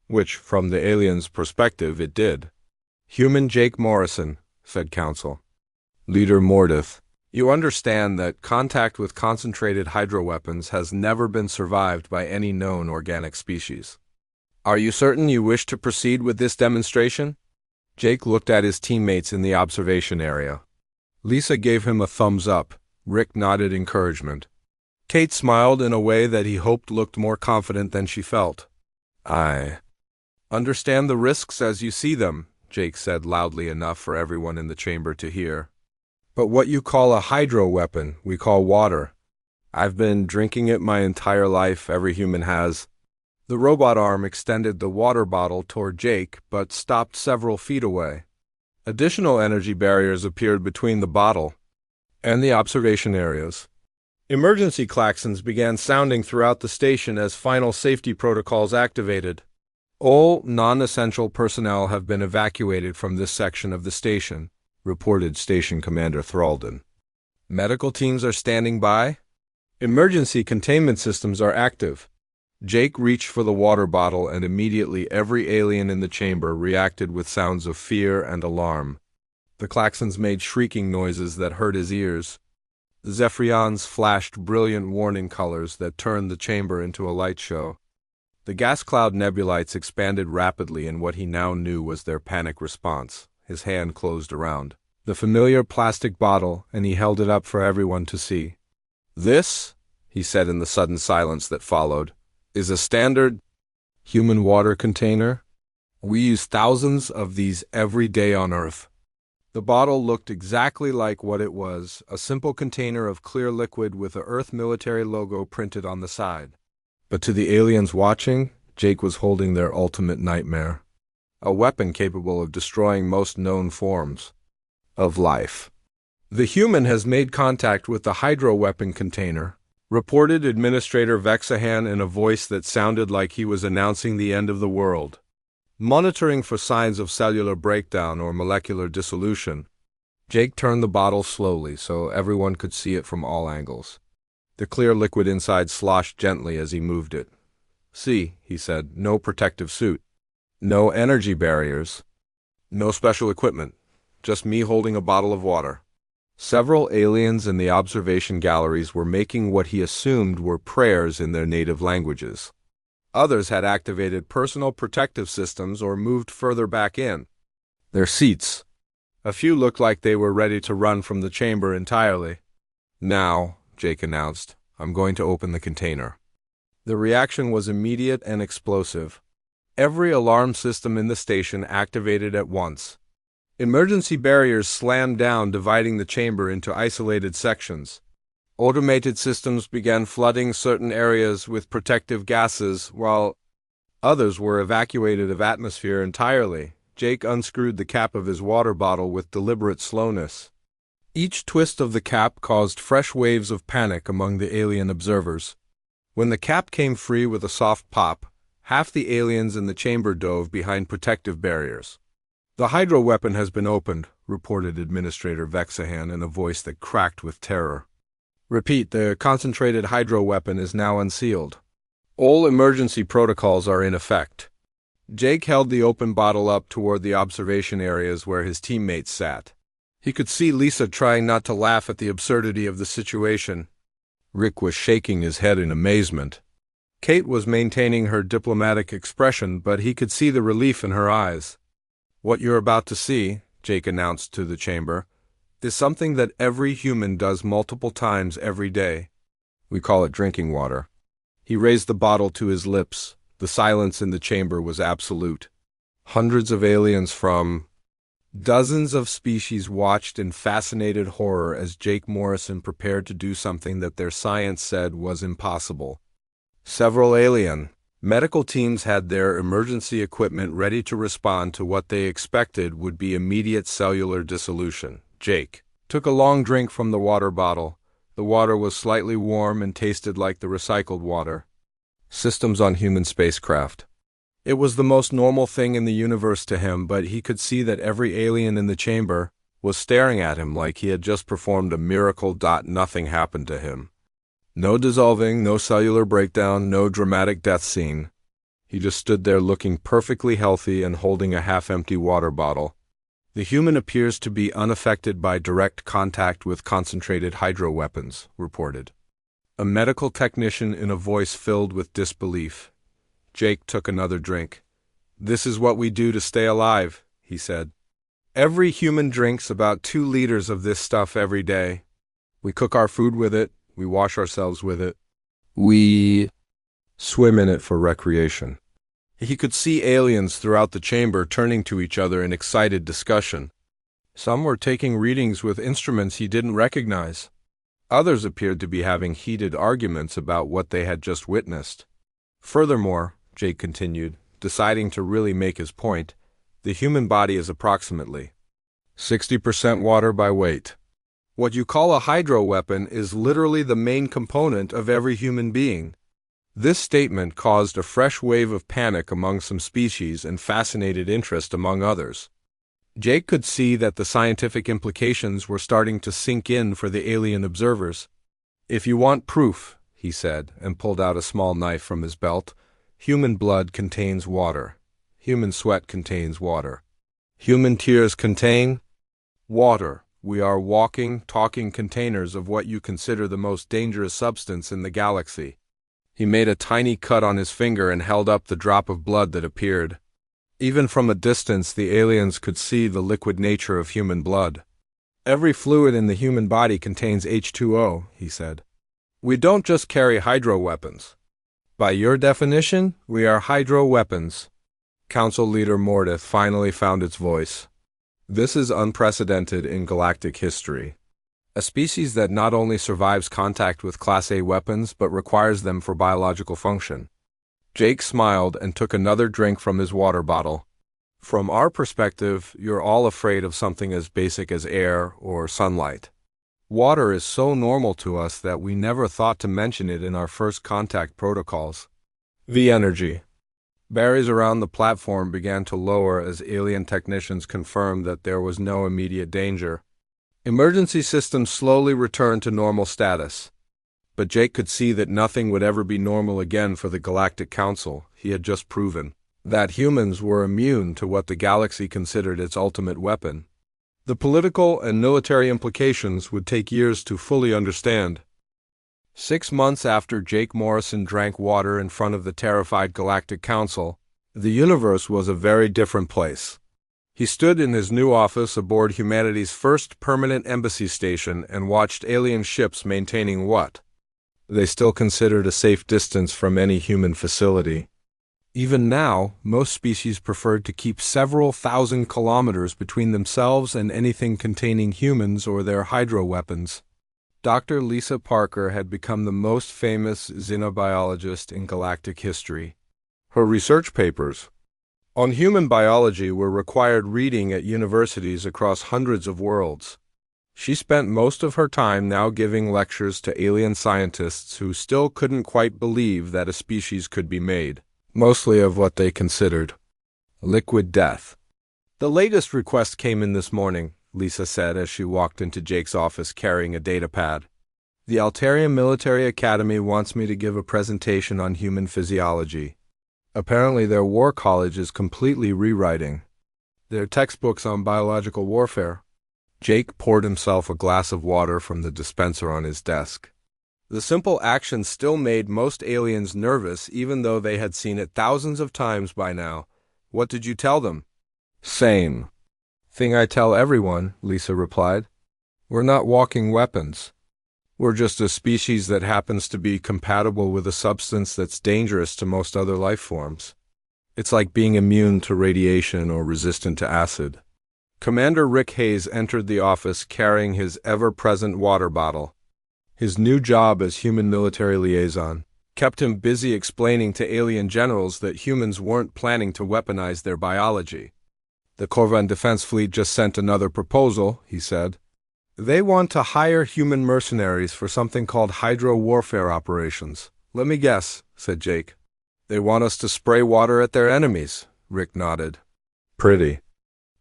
Which, from the alien's perspective, it did. "Human Jake Morrison," said Council. Leader Mordith, "You understand that contact with concentrated hydroweapons has never been survived by any known organic species. Are you certain you wish to proceed with this demonstration?" Jake looked at his teammates in the observation area. Lisa gave him a thumbs up. Rick nodded encouragement. Kate smiled in a way that he hoped looked more confident than she felt. "I understand the risks as you see them," Jake said loudly enough for everyone in the chamber to hear. "But what you call a hydro weapon, we call water. I've been drinking it my entire life, every human has." The robot arm extended the water bottle toward Jake, but stopped several feet away. Additional energy barriers appeared between the bottle and the observation areas. Emergency klaxons began sounding throughout the station as final safety protocols activated. "All non-essential personnel have been evacuated from this section of the station," reported Station Commander Thralden. "Medical teams are standing by. Emergency containment systems are active." Jake reached for the water bottle, and immediately every alien in the chamber reacted with sounds of fear and alarm. The klaxons made shrieking noises that hurt his ears. The Zephyrians flashed brilliant warning colors that turned the chamber into a light show. The gas cloud nebulites expanded rapidly in what he now knew was their panic response. His hand closed around the familiar plastic bottle, and he held it up for everyone to see. "This," he said in the sudden silence that followed, "is a standard human water container. We use thousands of these every day on Earth." The bottle looked exactly like what it was, a simple container of clear liquid with a Earth military logo printed on the side. But to the aliens watching, Jake was holding their ultimate nightmare. A weapon capable of destroying most known forms of life. "The human has made contact with the hydro weapon container," reported Administrator Vexahan in a voice that sounded like he was announcing the end of the world. "Monitoring for signs of cellular breakdown or molecular dissolution." Jake turned the bottle slowly so everyone could see it from all angles. The clear liquid inside sloshed gently as he moved it. "See," he said, "no protective suit. No energy barriers. No special equipment. Just me holding a bottle of water." Several aliens in the observation galleries were making what he assumed were prayers in their native languages. Others had activated personal protective systems or moved further back in their seats. A few looked like they were ready to run from the chamber entirely. "Now," Jake announced, "I'm going to open the container." The reaction was immediate and explosive. Every alarm system in the station activated at once. Emergency barriers slammed down, dividing the chamber into isolated sections. Automated systems began flooding certain areas with protective gases, while others were evacuated of atmosphere entirely. Jake unscrewed the cap of his water bottle with deliberate slowness. Each twist of the cap caused fresh waves of panic among the alien observers. When the cap came free with a soft pop, half the aliens in the chamber dove behind protective barriers. "The hydro weapon has been opened," reported Administrator Vexahan in a voice that cracked with terror. "Repeat, the concentrated hydro weapon is now unsealed. All emergency protocols are in effect." Jake held the open bottle up toward the observation areas where his teammates sat. He could see Lisa trying not to laugh at the absurdity of the situation. Rick was shaking his head in amazement. Kate was maintaining her diplomatic expression, but he could see the relief in her eyes. "What you're about to see," Jake announced to the chamber, "is something that every human does multiple times every day. We call it drinking water." He raised the bottle to his lips. The silence in the chamber was absolute. Hundreds of aliens from dozens of species watched in fascinated horror as Jake Morrison prepared to do something that their science said was impossible. Several alien Medical teams had their emergency equipment ready to respond to what they expected would be immediate cellular dissolution. Jake took a long drink from the water bottle. The water was slightly warm and tasted like the recycled water. Systems on human spacecraft. It was the most normal thing in the universe to him, but he could see that every alien in the chamber was staring at him like he had just performed a miracle. Nothing happened to him. No dissolving, no cellular breakdown, no dramatic death scene. He just stood there looking perfectly healthy and holding a half-empty water bottle. The human appears to be unaffected by direct contact with concentrated hydro weapons, reported a medical technician in a voice filled with disbelief. Jake took another drink. "This is what we do to stay alive," he said. "Every human drinks about 2 liters of this stuff every day. We cook our food with it. We wash ourselves with it. We swim in it for recreation." He could see aliens throughout the chamber turning to each other in excited discussion. Some were taking readings with instruments he didn't recognize. Others appeared to be having heated arguments about what they had just witnessed. Furthermore, Jake continued, deciding to really make his point, the human body is approximately 60% water by weight. What you call a hydro weapon is literally the main component of every human being. This statement caused a fresh wave of panic among some species and fascinated interest among others. Jake could see that the scientific implications were starting to sink in for the alien observers. "If you want proof," he said, and pulled out a small knife from his belt, "human blood contains water. Human sweat contains water. Human tears contain water. We are walking, talking containers of what you consider the most dangerous substance in the galaxy." He made a tiny cut on his finger and held up the drop of blood that appeared. Even from a distance, the aliens could see the liquid nature of human blood. "Every fluid in the human body contains H2O, he said. "We don't just carry hydro weapons. By your definition, we are hydro weapons." Council Leader Mordeth finally found its voice. "This is unprecedented in galactic history. A species that not only survives contact with Class A weapons, but requires them for biological function." Jake smiled and took another drink from his water bottle. "From our perspective, you're all afraid of something as basic as air or sunlight. Water is so normal to us that we never thought to mention it in our first contact protocols." The energy barriers around the platform began to lower as alien technicians confirmed that there was no immediate danger. Emergency systems slowly returned to normal status. But Jake could see that nothing would ever be normal again for the Galactic Council. He had just proven that humans were immune to what the galaxy considered its ultimate weapon. The political and military implications would take years to fully understand. 6 months after Jake Morrison drank water in front of the terrified Galactic Council, the universe was a very different place. He stood in his new office aboard humanity's first permanent embassy station and watched alien ships maintaining what they still considered a safe distance from any human facility. Even now, most species preferred to keep several thousand kilometers between themselves and anything containing humans or their hydro weapons. Dr. Lisa Parker had become the most famous xenobiologist in galactic history. Her research papers on human biology were required reading at universities across hundreds of worlds. She spent most of her time now giving lectures to alien scientists who still couldn't quite believe that a species could be made, mostly of what they considered liquid death. "The latest request came in this morning," Lisa said as she walked into Jake's office carrying a data pad. "The Altarian Military Academy wants me to give a presentation on human physiology. Apparently their war college is completely rewriting their textbooks on biological warfare." Jake poured himself a glass of water from the dispenser on his desk. The simple action still made most aliens nervous, even though they had seen it thousands of times by now. "What did you tell them?" "Same thing I tell everyone," Lisa replied. "We're not walking weapons. We're just a species that happens to be compatible with a substance that's dangerous to most other life forms. It's like being immune to radiation or resistant to acid." Commander Rick Hayes entered the office carrying his ever-present water bottle. His new job as human military liaison kept him busy explaining to alien generals that humans weren't planning to weaponize their biology. The Corvan Defense Fleet just sent another proposal, he said. They want to hire human mercenaries for something called hydro warfare operations. Let me guess, said Jake. They want us to spray water at their enemies, Rick nodded. Pretty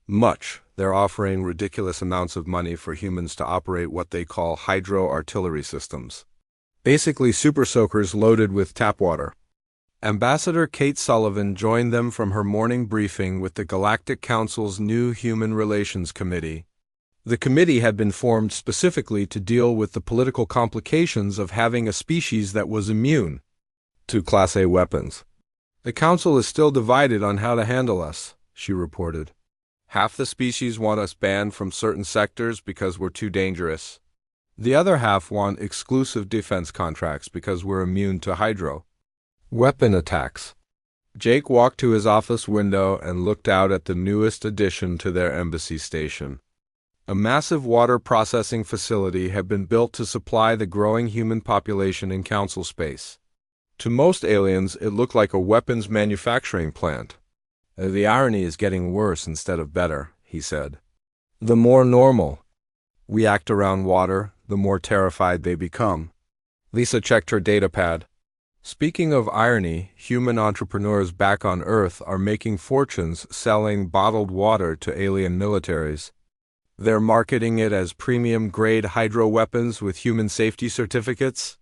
much. They're offering ridiculous amounts of money for humans to operate what they call hydro artillery systems. Basically super soakers loaded with tap water. Ambassador Kate Sullivan joined them from her morning briefing with the Galactic Council's new Human Relations Committee. The committee had been formed specifically to deal with the political complications of having a species that was immune to Class A weapons. The Council is still divided on how to handle us, she reported. Half the species want us banned from certain sectors because we're too dangerous. The other half want exclusive defense contracts because we're immune to hydro weapon attacks. Jake walked to his office window and looked out at the newest addition to their embassy station. A massive water processing facility had been built to supply the growing human population in Council space. To most aliens, it looked like a weapons manufacturing plant. The irony is getting worse instead of better, he said. The more normal we act around water, the more terrified they become. Lisa checked her datapad. Speaking of irony, human entrepreneurs back on Earth are making fortunes selling bottled water to alien militaries. They're marketing it as premium-grade hydro weapons with human safety certificates.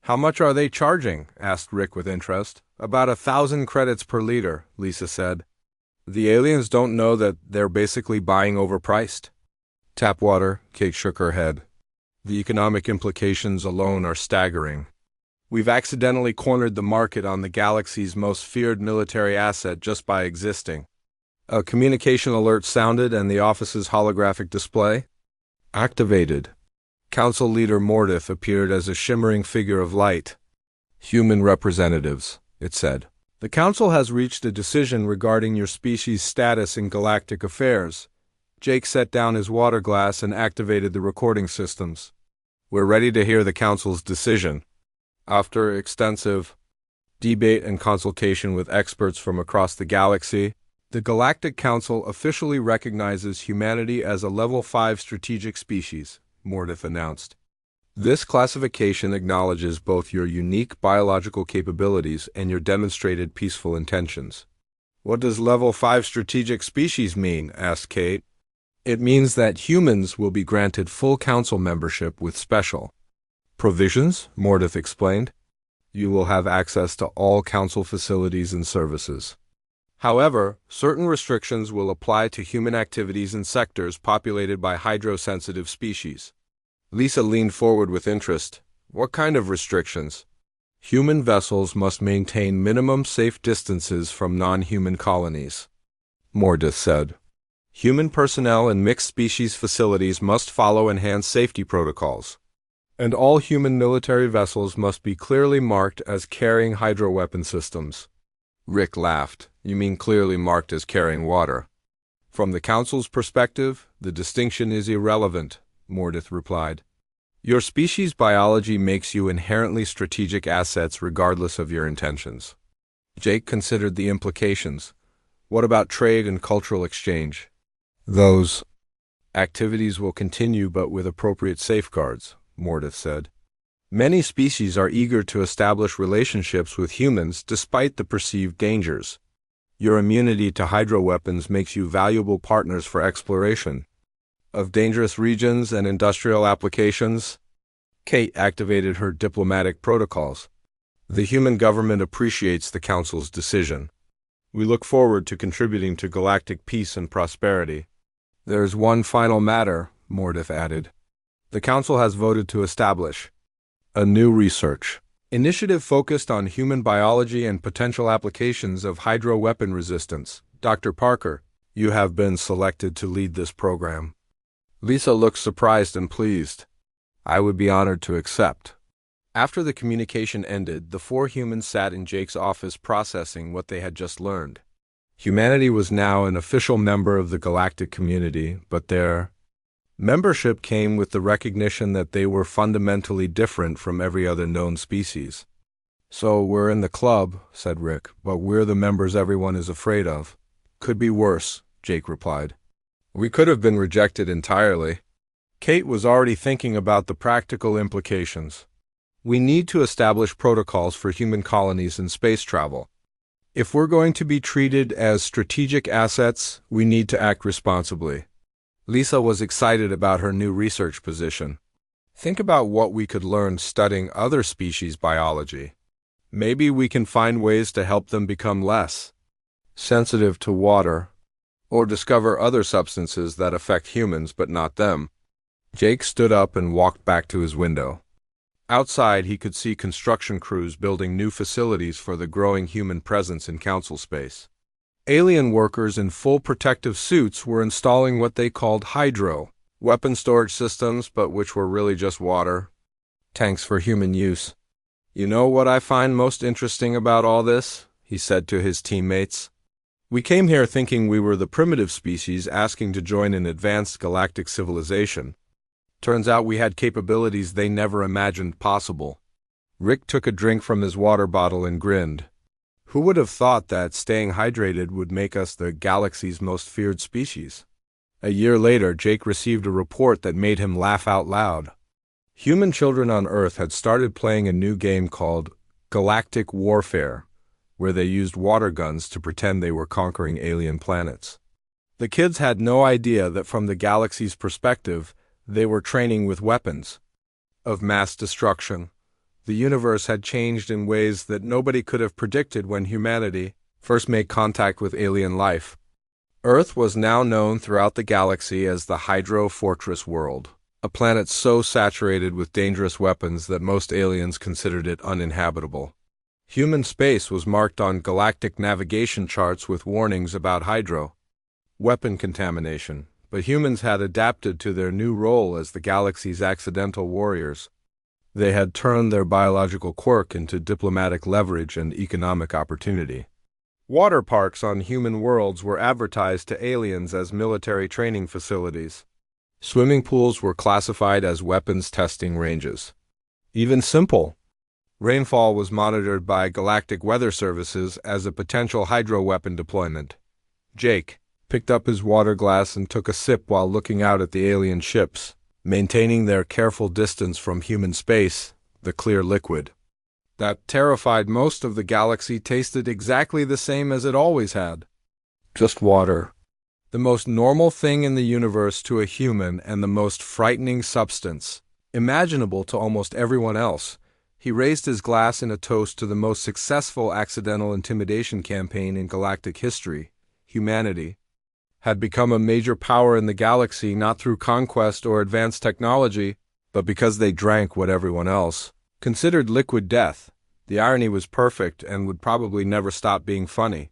How much are they charging? Asked Rick with interest. About 1,000 credits per liter, Lisa said. The aliens don't know that they're basically buying overpriced. Tap water, Kate shook her head. The economic implications alone are staggering. We've accidentally cornered the market on the galaxy's most feared military asset just by existing. A communication alert sounded and the office's holographic display activated. Council leader Mordith appeared as a shimmering figure of light. Human representatives, it said. The Council has reached a decision regarding your species' status in galactic affairs. Jake set down his water glass and activated the recording systems. We're ready to hear the Council's decision. After extensive debate and consultation with experts from across the galaxy, the Galactic Council officially recognizes humanity as a Level 5 strategic species, Mordith announced. This classification acknowledges both your unique biological capabilities and your demonstrated peaceful intentions. What does Level 5 strategic species mean? Asked Kate. It means that humans will be granted full council membership with special provisions, Mordith explained. You will have access to all council facilities and services. However, certain restrictions will apply to human activities in sectors populated by hydrosensitive species. Lisa leaned forward with interest. What kind of restrictions? Human vessels must maintain minimum safe distances from non-human colonies, Mordith said. Human personnel in mixed-species facilities must follow enhanced safety protocols. And all human military vessels must be clearly marked as carrying hydroweapon systems. Rick laughed. You mean clearly marked as carrying water? From the Council's perspective, the distinction is irrelevant, Mordith replied. Your species' biology makes you inherently strategic assets regardless of your intentions. Jake considered the implications. What about trade and cultural exchange? Those activities will continue but with appropriate safeguards, Mordith said. Many species are eager to establish relationships with humans despite the perceived dangers. Your immunity to hydroweapons makes you valuable partners for exploration of dangerous regions and industrial applications. Kate activated her diplomatic protocols. The human government appreciates the Council's decision. We look forward to contributing to galactic peace and prosperity. There is one final matter, Mordith added. The Council has voted to establish a new research initiative focused on human biology and potential applications of hydro-weapon resistance. Dr. Parker, you have been selected to lead this program. Lisa looked surprised and pleased. I would be honored to accept. After the communication ended, the four humans sat in Jake's office processing what they had just learned. Humanity was now an official member of the galactic community, but their membership came with the recognition that they were fundamentally different from every other known species. "So we're in the club," said Rick, "but we're the members everyone is afraid of." "Could be worse," Jake replied. "We could have been rejected entirely." Kate was already thinking about the practical implications. "We need to establish protocols for human colonies and space travel. If we're going to be treated as strategic assets, we need to act responsibly." Lisa was excited about her new research position. "Think about what we could learn studying other species' biology. Maybe we can find ways to help them become less sensitive to water, or discover other substances that affect humans but not them." Jake stood up and walked back to his window. Outside, he could see construction crews building new facilities for the growing human presence in council space. Alien workers in full protective suits were installing what they called hydro, weapon storage systems, but which were really just water tanks for human use. "You know what I find most interesting about all this?" he said to his teammates. "We came here thinking we were the primitive species asking to join an advanced galactic civilization. Turns out we had capabilities they never imagined possible." Rick took a drink from his water bottle and grinned. Who would have thought that staying hydrated would make us the galaxy's most feared species? A year later, Jake received a report that made him laugh out loud. Human children on Earth had started playing a new game called Galactic Warfare, where they used water guns to pretend they were conquering alien planets. The kids had no idea that from the galaxy's perspective, they were training with weapons of mass destruction. The universe had changed in ways that nobody could have predicted when humanity first made contact with alien life. Earth was now known throughout the galaxy as the Hydro Fortress world, a planet so saturated with dangerous weapons that most aliens considered it uninhabitable. Human space was marked on galactic navigation charts with warnings about hydro weapon contamination, but humans had adapted to their new role as the galaxy's accidental warriors. They had turned their biological quirk into diplomatic leverage and economic opportunity. Water parks on human worlds were advertised to aliens as military training facilities. Swimming pools were classified as weapons testing ranges. Even simple rainfall was monitored by galactic weather services as a potential hydro weapon deployment. Jake picked up his water glass and took a sip while looking out at the alien ships, maintaining their careful distance from human space, the clear liquid that terrified most of the galaxy tasted exactly the same as it always had. Just water. The most normal thing in the universe to a human and the most frightening substance imaginable to almost everyone else. He raised his glass in a toast to the most successful accidental intimidation campaign in galactic history. Humanity had become a major power in the galaxy not through conquest or advanced technology, but because they drank what everyone else considered liquid death. The irony was perfect and would probably never stop being funny.